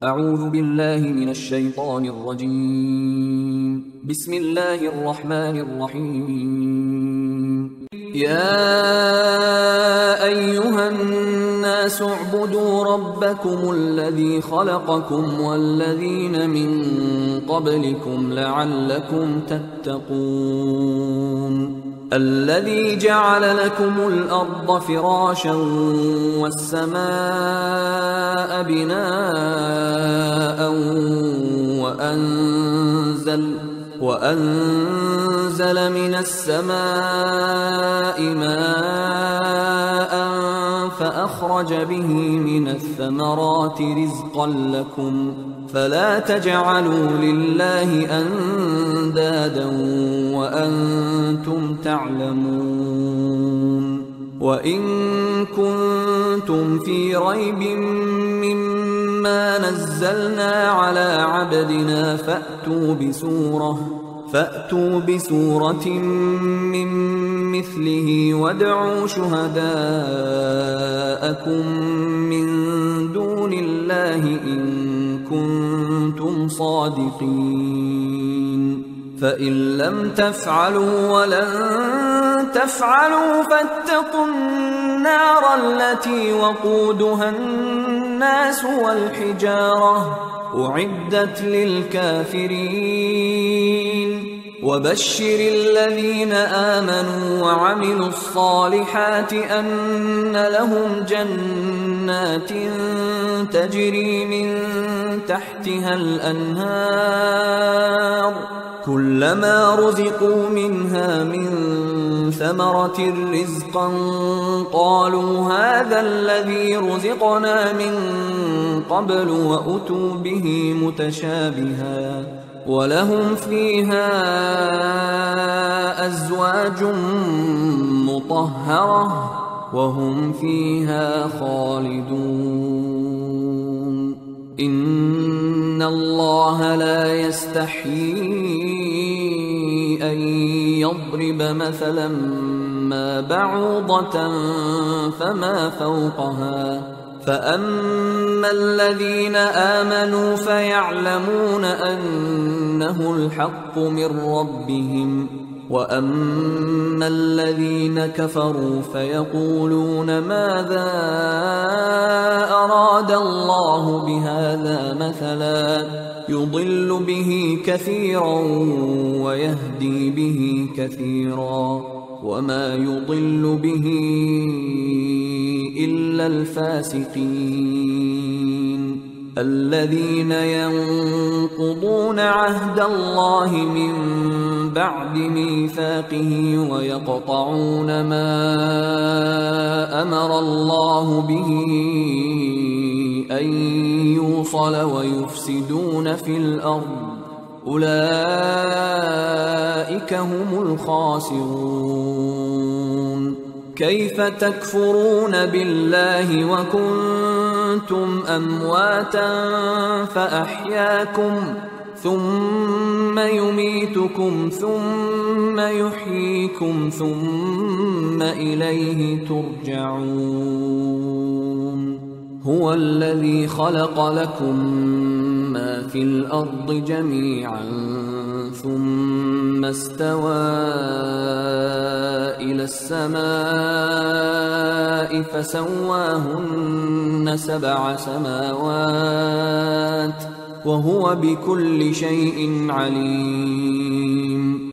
أعوذ بالله من الشيطان الرجيم. بسم الله الرحمن الرحيم. يا أيها الناس اعبدوا ربكم الذي خلقكم والذين من قبلكم لعلكم تتقون. الذي جعل لكم الأرض فراشا والسماء بناء وأنزل من السماء ماء فأخرج به من الثمرات رزقا لكم فلا تجعلوا لله أندادا وأنتم تعلمون. وإن كنتم في ريب مما نزلنا على عبدنا فأتوا بسورة من مثله وادعوا شهداءكم من دون الله إن كنتم صادقين. فإن لم تفعلوا ولن تفعلوا فاتقوا النار التي وقودها الناس والحجارة أعدت للكافرين. وبشر الذين آمنوا وعملوا الصالحات أن لهم جنات تجري من تحتها الأنهار كلما رزقوا منها من ثمرة رزقا قالوا هذا الذي رزقنا من قبل وأتوا به متشابها ولهم فيها أزواج مطهرة وهم فيها خالدون. إن الله لا يستحيي أن يضرب مثلا ما بعوضة فما فوقها فأما الذين آمنوا فيعلمون أنه الحق من ربهم وأما الذين كفروا فيقولون ماذا أراد الله بهذا مثلا يضل به كثيرا ويهدي به كثيرا وما يضل به إلا الفاسقين الذين ينقضون عهد الله من بعد ميثاقه ويقطعون ما أمر الله به أن يوصل ويفسدون في الأرض أولئك هم الخاسرون. كيف تكفرون بالله وكنتم أمواتا فأحياكم ثم يميتكم ثم يحييكم ثم إليه ترجعون. هو الذي خلق لكم ما في الأرض جميعا ثم استوى إلى السماء فسواهن 7 سماوات وهو بكل شيء عليم.